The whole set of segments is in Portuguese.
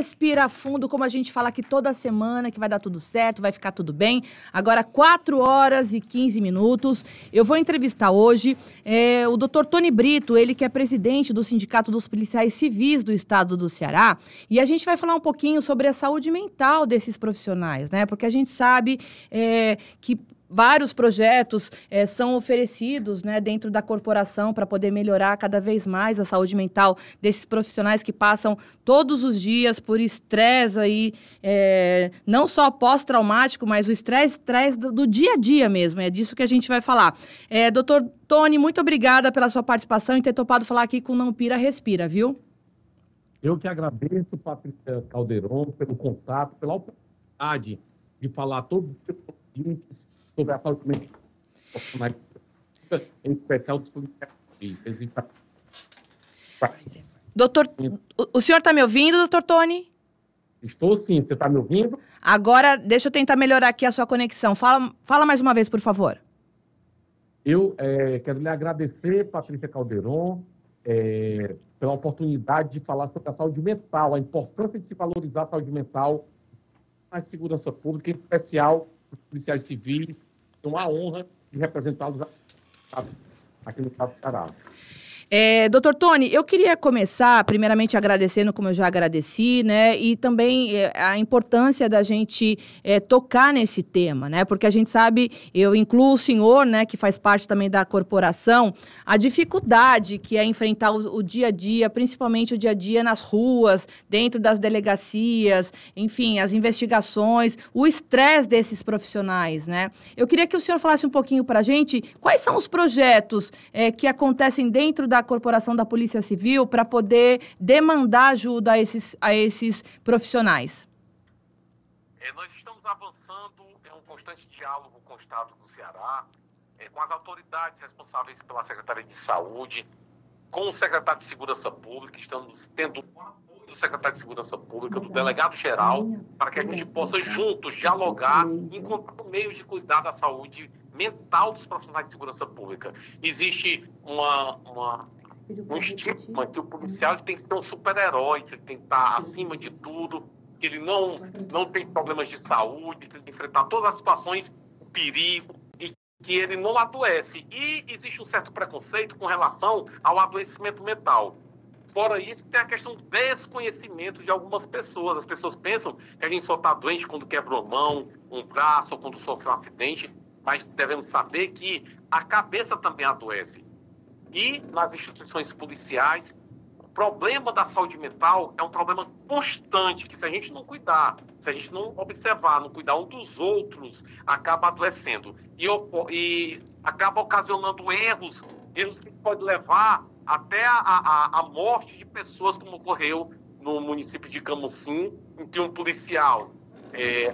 Respira fundo, como a gente fala aqui toda semana, que vai dar tudo certo, vai ficar tudo bem. Agora, 4h15. Eu vou entrevistar hoje o Dr. Tony Brito, ele que é presidente do Sindicato dos Policiais Civis do Estado do Ceará. E a gente vai falar um pouquinho sobre a saúde mental desses profissionais, né? Porque a gente sabe que vários projetos são oferecidos, né, dentro da corporação para poder melhorar cada vez mais a saúde mental desses profissionais que passam todos os dias por estresse aí, não só pós-traumático, mas o estresse do dia a dia mesmo. É disso que a gente vai falar. Doutor Tony, muito obrigada pela sua participação e ter topado falar aqui com o Não Pira, Respira, viu? Eu que agradeço, Patrícia Calderon, pelo contato, pela oportunidade de falar todos os ouvintes sobre a saúde mental, em especial dos policiais. Doutor, o senhor está me ouvindo, doutor Tony? Estou sim, você está me ouvindo? Agora, deixa eu tentar melhorar aqui a sua conexão. Fala mais uma vez, por favor. Eu quero lhe agradecer, Patrícia Calderon, pela oportunidade de falar sobre a saúde mental, a importância de se valorizar a saúde mental na segurança pública, em especial os policiais civis. Tenho a honra de representá-los aqui no estado do Ceará. Doutor Tony, eu queria começar, primeiramente, agradecendo, como eu já agradeci, né? E também a importância da gente tocar nesse tema, né? Porque a gente sabe, eu incluo o senhor, né, que faz parte também da corporação, a dificuldade que é enfrentar o dia a dia, principalmente o dia a dia nas ruas, dentro das delegacias, enfim, as investigações, o estresse desses profissionais, né? Eu queria que o senhor falasse um pouquinho para a gente quais são os projetos que acontecem dentro da corporação da Polícia Civil para poder demandar ajuda a esses profissionais. Nós estamos avançando em um constante diálogo com o Estado do Ceará, com as autoridades responsáveis pela Secretaria de Saúde, com o secretário de Segurança Pública. Estamos tendo o apoio do secretário de Segurança Pública, do delegado-geral, para que a gente possa juntos dialogar e encontrar um meio de cuidar da saúde mental dos profissionais de segurança pública. Existe um estigma que o policial tem que ser um super-herói, que ele tem que estar acima de tudo, que ele não tem problemas de saúde, que ele tem que enfrentar todas as situações, o perigo, e que ele não adoece. E existe um certo preconceito com relação ao adoecimento mental. Fora isso, tem a questão do desconhecimento de algumas pessoas. As pessoas pensam que a gente só está doente quando quebra uma mão, um braço, ou quando sofre um acidente, mas devemos saber que a cabeça também adoece. E nas instituições policiais, o problema da saúde mental é um problema constante, que se a gente não cuidar, se a gente não observar, não cuidar um dos outros, acaba adoecendo. E acaba ocasionando erros que podem levar até a morte de pessoas, como ocorreu no município de Camusim, em que um policial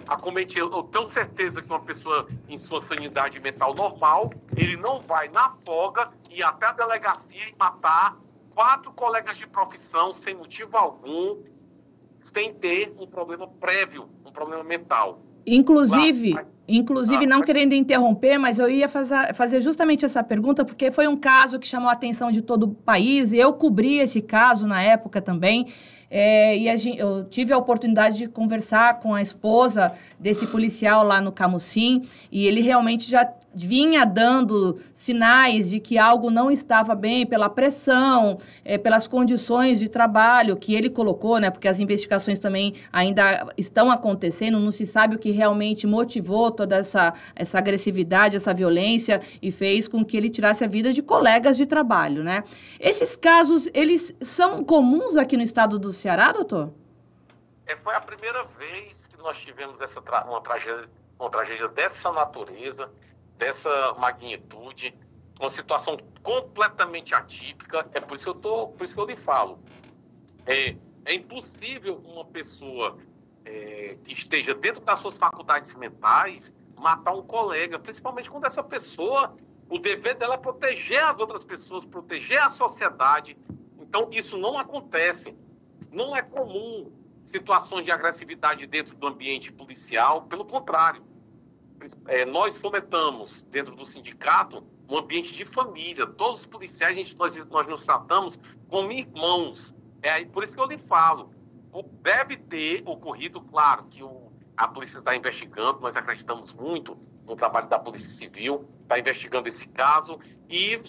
acometeu. Eu tenho certeza que uma pessoa em sua sanidade mental normal, ele não vai na folga ir até a delegacia e matar 4 colegas de profissão sem motivo algum, sem ter um problema prévio, um problema mental. Inclusive, não querendo interromper, mas eu ia fazer justamente essa pergunta, porque foi um caso que chamou a atenção de todo o país, e eu cobri esse caso na época também. Eu tive a oportunidade de conversar com a esposa desse policial lá no Camusim, e ele realmente já vinha dando sinais de que algo não estava bem pela pressão, pelas condições de trabalho que ele colocou, né? Porque as investigações também ainda estão acontecendo, não se sabe o que realmente motivou toda essa agressividade, essa violência, e fez com que ele tirasse a vida de colegas de trabalho, né? Esses casos, eles são comuns aqui no estado do Ceará, doutor? Foi a primeira vez que nós tivemos uma tragédia dessa natureza, dessa magnitude, uma situação completamente atípica. Por isso que eu lhe falo. É impossível uma pessoa que esteja dentro das suas faculdades mentais matar um colega, principalmente quando essa pessoa, o dever dela é proteger as outras pessoas, proteger a sociedade. Então, isso não acontece. Não é comum situações de agressividade dentro do ambiente policial, pelo contrário. Nós fomentamos, dentro do sindicato, um ambiente de família. Todos os policiais, nós nos tratamos como irmãos. Por isso que eu lhe falo. Deve ter ocorrido, claro, que a polícia está investigando, nós acreditamos muito no trabalho da Polícia Civil, está investigando esse caso, e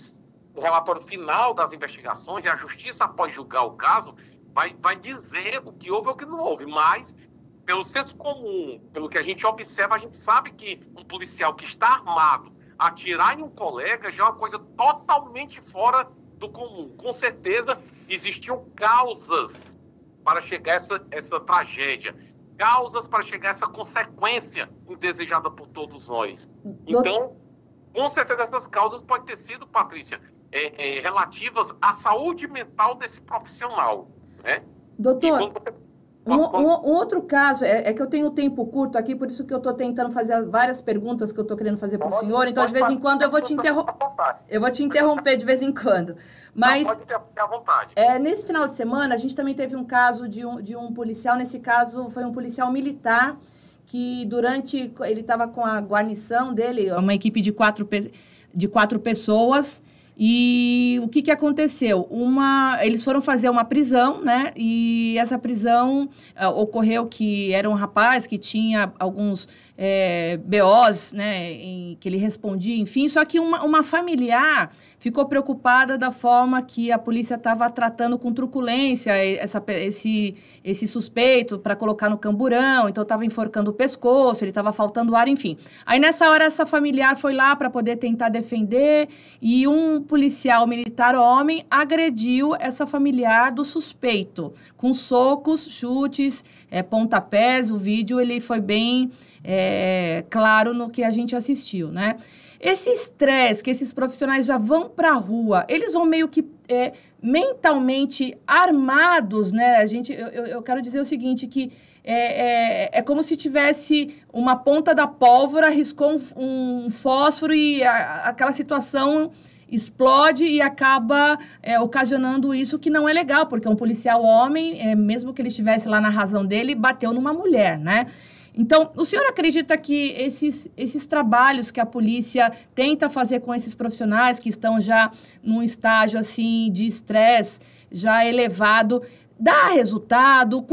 o relatório final das investigações, e a Justiça, após julgar o caso, vai dizer o que houve ou o que não houve, mas, pelo senso comum, pelo que a gente observa, a gente sabe que um policial que está armado atirar em um colega já é uma coisa totalmente fora do comum. Com certeza, existiam causas para chegar a essa tragédia, causas para chegar a essa consequência indesejada por todos nós. Então, com certeza, essas causas podem ter sido, Patrícia, relativas à saúde mental desse profissional, né? Doutor, um outro caso, é que eu tenho tempo curto aqui, por isso que eu estou tentando fazer várias perguntas que eu estou querendo fazer para o senhor, então de vez em quando eu vou te interromper de vez em quando. Mas pode ter à vontade. Nesse final de semana, a gente também teve um caso de um policial, nesse caso foi um policial militar, que ele estava com a guarnição dele, uma equipe de quatro pessoas. E o que aconteceu? Eles foram fazer uma prisão, né? E essa prisão ocorreu que era um rapaz que tinha alguns BOs, né? Que ele respondia, enfim. Só que uma familiar ficou preocupada da forma que a polícia estava tratando com truculência esse suspeito para colocar no camburão. Então, estava enforcando o pescoço, ele estava faltando ar, enfim. Aí, nessa hora, essa familiar foi lá para poder tentar defender e um policial militar homem agrediu essa familiar do suspeito, com socos, chutes, pontapés. O vídeo ele foi bem claro no que a gente assistiu, né? Esse estresse que esses profissionais já vão para a rua, eles vão meio que mentalmente armados, né? Eu quero dizer o seguinte, que é como se tivesse uma ponta da pólvora, riscou um fósforo e aquela situação explode e acaba ocasionando isso, que não é legal, porque um policial homem, mesmo que ele estivesse lá na razão dele, bateu numa mulher, né? Então, o senhor acredita que esses trabalhos que a polícia tenta fazer com esses profissionais que estão já num estágio assim de estresse já elevado, dá resultado?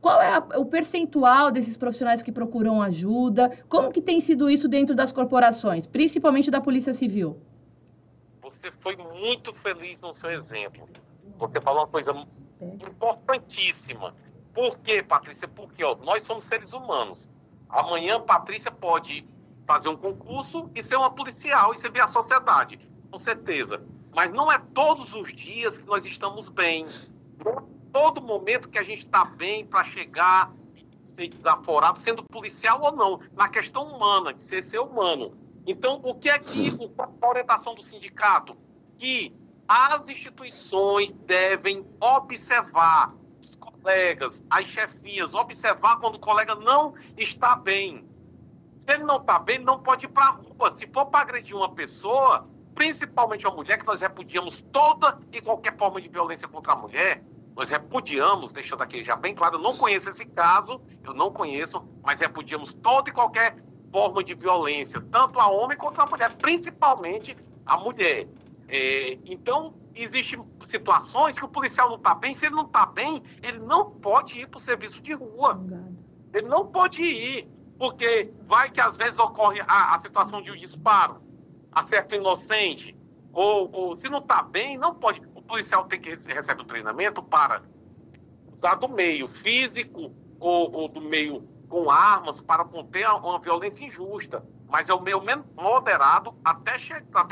Qual é o percentual desses profissionais que procuram ajuda? Como que tem sido isso dentro das corporações, principalmente da Polícia Civil? Você foi muito feliz no seu exemplo. Você falou uma coisa importantíssima. Por quê, Patrícia? Porque nós somos seres humanos. Amanhã, Patrícia pode fazer um concurso e ser uma policial e servir a sociedade, com certeza. Mas não é todos os dias que nós estamos bem. Não é todo momento que a gente está bem para chegar e ser desaforado, sendo policial ou não, na questão humana, de ser humano. Então, o que é que a orientação do sindicato? Que as instituições devem observar os colegas, as chefias, observar quando o colega não está bem. Se ele não está bem, ele não pode ir para a rua. Se for para agredir uma pessoa, principalmente uma mulher, que nós repudiamos toda e qualquer forma de violência contra a mulher, nós repudiamos, deixando aqui já bem claro, eu não conheço esse caso, mas repudiamos toda e qualquer forma de violência, tanto a homem quanto a mulher, principalmente a mulher. Então, existem situações que o policial não está bem. Se ele não está bem, ele não pode ir para o serviço de rua. Ele não pode ir, porque vai que às vezes ocorre a situação de um disparo, acerta o inocente, ou se não está bem, não pode. O policial tem que receber o treinamento para usar do meio físico ou do meio com armas para conter uma violência injusta, mas é o meio menos moderado até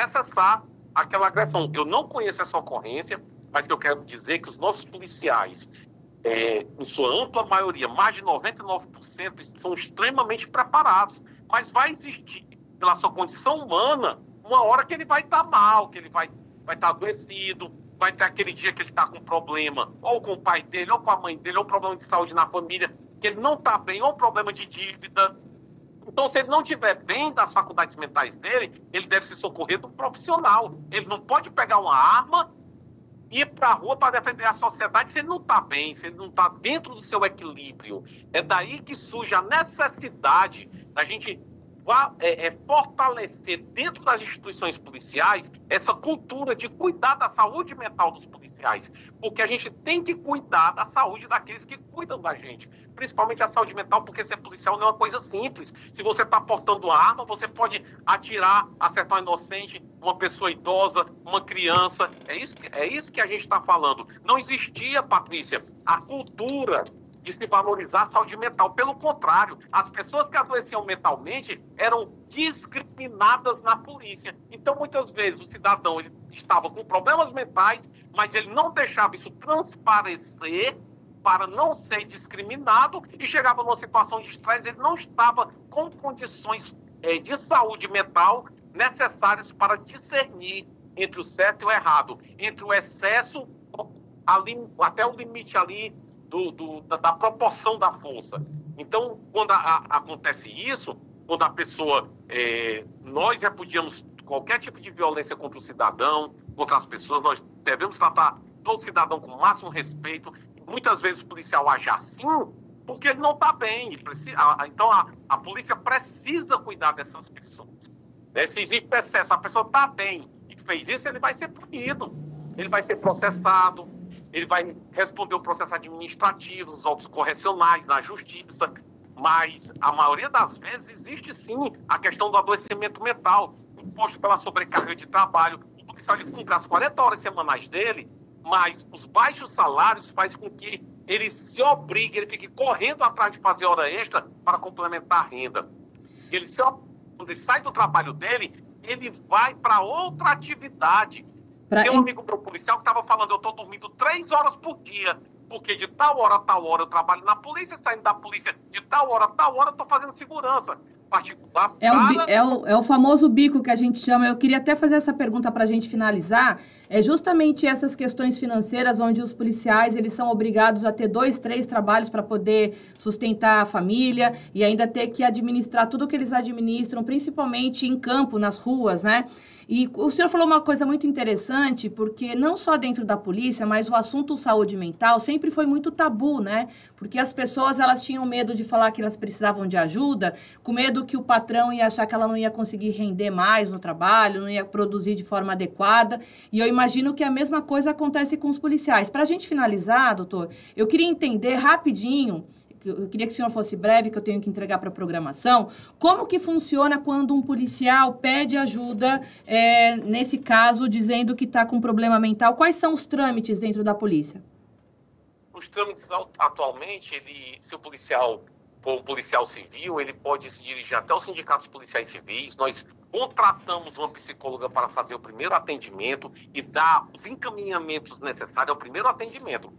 cessar aquela agressão. Eu não conheço essa ocorrência, mas eu quero dizer que os nossos policiais, em sua ampla maioria, mais de 99%, são extremamente preparados, mas vai existir, pela sua condição humana, uma hora que ele vai estar mal, que ele vai estar adoecido, vai ter aquele dia que ele está com problema, ou com o pai dele, ou com a mãe dele, ou problema de saúde na família, que ele não está bem, ou problema de dívida. Então, se ele não estiver bem das faculdades mentais dele, ele deve se socorrer de um profissional. Ele não pode pegar uma arma e ir para a rua para defender a sociedade se ele não está bem, se ele não está dentro do seu equilíbrio. É daí que surge a necessidade da gente fortalecer dentro das instituições policiais essa cultura de cuidar da saúde mental dos policiais, porque a gente tem que cuidar da saúde daqueles que cuidam da gente, principalmente a saúde mental, porque ser policial não é uma coisa simples. Se você está portando arma, você pode atirar, acertar um inocente, uma pessoa idosa, uma criança. É isso que a gente está falando. Não existia, Patrícia, a cultura de se valorizar a saúde mental. Pelo contrário, as pessoas que adoeciam mentalmente eram discriminadas na polícia. Então, muitas vezes, o cidadão ele estava com problemas mentais, mas ele não deixava isso transparecer para não ser discriminado e chegava numa situação de estresse, ele não estava com condições de saúde mental necessárias para discernir entre o certo e o errado, entre o excesso até o limite ali da proporção da força. Então, quando acontece isso, quando a pessoa... nós repudiamos qualquer tipo de violência contra o cidadão, contra as pessoas, nós devemos tratar todo cidadão com o máximo respeito. Muitas vezes o policial age assim porque ele não está bem. Então, a polícia precisa cuidar dessas pessoas. Se existe excesso, a pessoa está bem e fez isso, ele vai ser punido. Ele vai ser processado, ele vai responder o processo administrativo, os autos correcionais, na justiça. Mas, a maioria das vezes, existe sim a questão do adoecimento mental, imposto pela sobrecarga de trabalho. O policial ele cumpre as 40 horas semanais dele, mas os baixos salários fazem com que ele se obrigue, ele fique correndo atrás de fazer hora extra para complementar a renda. Quando ele sai do trabalho dele, ele vai para outra atividade. Tem um amigo meu policial que estava falando, eu estou dormindo 3 horas por dia, porque de tal hora a tal hora eu trabalho na polícia, saindo da polícia de tal hora a tal hora eu estou fazendo segurança particular. É o famoso bico que a gente chama. Eu queria até fazer essa pergunta para a gente finalizar. É justamente essas questões financeiras onde os policiais eles são obrigados a ter 2, 3 trabalhos para poder sustentar a família e ainda ter que administrar tudo que eles administram, principalmente em campo, nas ruas, né? E o senhor falou uma coisa muito interessante, porque não só dentro da polícia, mas o assunto saúde mental sempre foi muito tabu, né? Porque as pessoas, elas tinham medo de falar que elas precisavam de ajuda, com medo que o patrão ia achar que ela não ia conseguir render mais no trabalho, não ia produzir de forma adequada. E eu imagino que a mesma coisa acontece com os policiais. Para a gente finalizar, doutor, eu queria entender rapidinho, eu queria que o senhor fosse breve, que eu tenho que entregar para a programação, como que funciona quando um policial pede ajuda, nesse caso, dizendo que está com problema mental? Quais são os trâmites dentro da polícia? Os trâmites, atualmente, se o policial for um policial civil, ele pode se dirigir até os sindicatos policiais civis. Nós contratamos uma psicóloga para fazer o primeiro atendimento e dar os encaminhamentos necessários ao primeiro atendimento.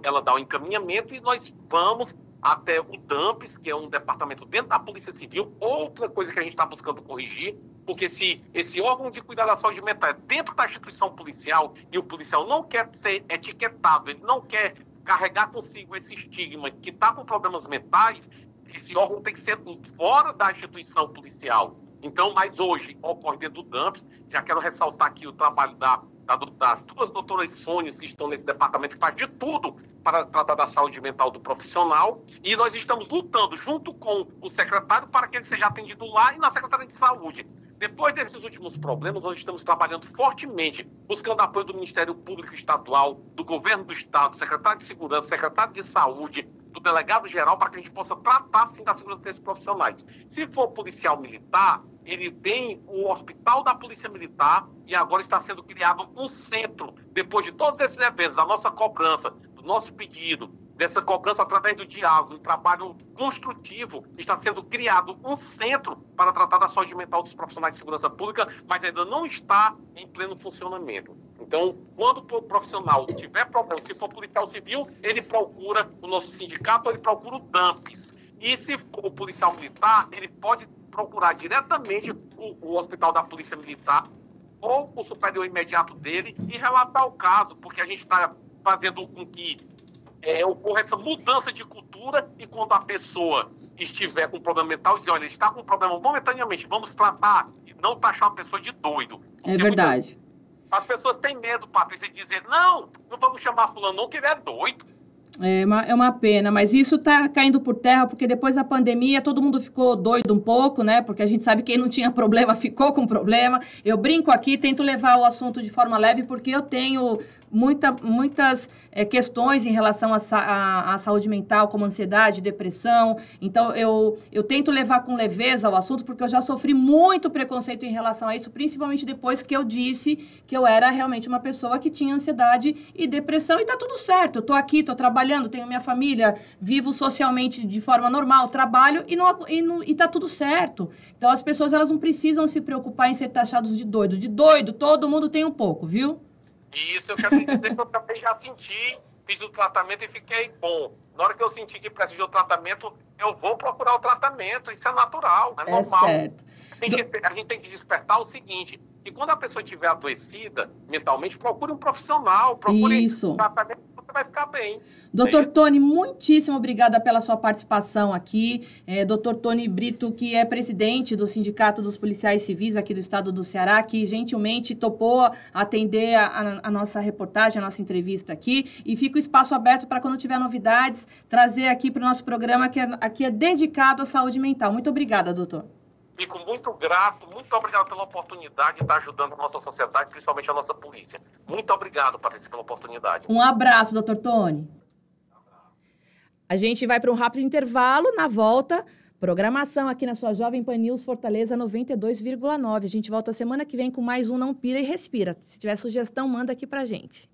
Ela dá o encaminhamento e nós vamos até o DAMPS, que é um departamento dentro da Polícia Civil. Outra coisa que a gente está buscando corrigir, porque se esse órgão de cuidar da saúde mental é dentro da instituição policial e o policial não quer ser etiquetado, ele não quer carregar consigo esse estigma que está com problemas mentais, esse órgão tem que ser fora da instituição policial. Então, mas hoje ocorre dentro do DAMPS. Já quero ressaltar aqui o trabalho das 2 doutoras Sônias que estão nesse departamento, que faz de tudo para tratar da saúde mental do profissional, e nós estamos lutando junto com o secretário para que ele seja atendido lá e na Secretaria de Saúde. Depois desses últimos problemas, nós estamos trabalhando fortemente, buscando apoio do Ministério Público Estadual, do Governo do Estado, do Secretário de Segurança, Secretário de Saúde, do Delegado-Geral, para que a gente possa tratar, sim, da segurança desses profissionais. Se for policial militar, ele tem o Hospital da Polícia Militar e agora está sendo criado um centro, depois de todos esses eventos, da nossa cobrança, do nosso pedido, dessa cobrança através do diálogo, um trabalho construtivo, está sendo criado um centro para tratar da saúde mental dos profissionais de segurança pública, mas ainda não está em pleno funcionamento. Então, quando o profissional tiver problema, se for policial civil, ele procura o nosso sindicato, ele procura o DAMPS. E se for o policial militar, ele pode procurar diretamente o Hospital da Polícia Militar ou o superior imediato dele e relatar o caso, porque a gente está fazendo com que ocorra essa mudança de cultura, e quando a pessoa estiver com problema mental, dizer, olha, ele está com problema momentaneamente, vamos tratar e não taxar uma pessoa de doido. É verdade. As pessoas têm medo, Patrícia, de dizer, não vamos chamar fulano não, que ele é doido. É uma pena, mas isso está caindo por terra, porque depois da pandemia todo mundo ficou doido um pouco, né? Porque a gente sabe que quem não tinha problema ficou com problema. Eu brinco aqui, tento levar o assunto de forma leve, porque eu tenho muitas questões em relação à saúde mental, como ansiedade, depressão. Então, eu tento levar com leveza o assunto, porque eu já sofri muito preconceito em relação a isso, principalmente depois que eu disse que eu era realmente uma pessoa que tinha ansiedade e depressão. E tá tudo certo, eu tô aqui, tô trabalhando, tenho minha família, vivo socialmente de forma normal, trabalho e tá tudo certo. Então, as pessoas, elas não precisam se preocupar em ser taxados de doido. De doido, todo mundo tem um pouco, viu? E isso eu quero dizer que eu também já senti, fiz o tratamento e fiquei bom. Na hora que eu senti que preciso de tratamento, eu vou procurar o tratamento. Isso é natural, é normal. Certo. A gente tem que despertar o seguinte, que quando a pessoa estiver adoecida mentalmente, procure um profissional, procure um tratamento, você vai ficar bem. Doutor Tony, muitíssimo obrigada pela sua participação aqui. Doutor Tony Brito, que é presidente do Sindicato dos Policiais Civis aqui do estado do Ceará, que gentilmente topou atender a nossa reportagem, a nossa entrevista aqui. E fica o espaço aberto para, quando tiver novidades, trazer aqui para o nosso programa, que aqui é dedicado à saúde mental. Muito obrigada, doutor. Fico muito grato, muito obrigado pela oportunidade de estar ajudando a nossa sociedade, principalmente a nossa polícia. Muito obrigado, Patrícia, pela oportunidade. Um abraço, doutor Tony. A gente vai para um rápido intervalo. Na volta, programação aqui na sua Jovem Pan News Fortaleza 92,9. A gente volta semana que vem com mais um Não Pira e Respira. Se tiver sugestão, manda aqui pra gente.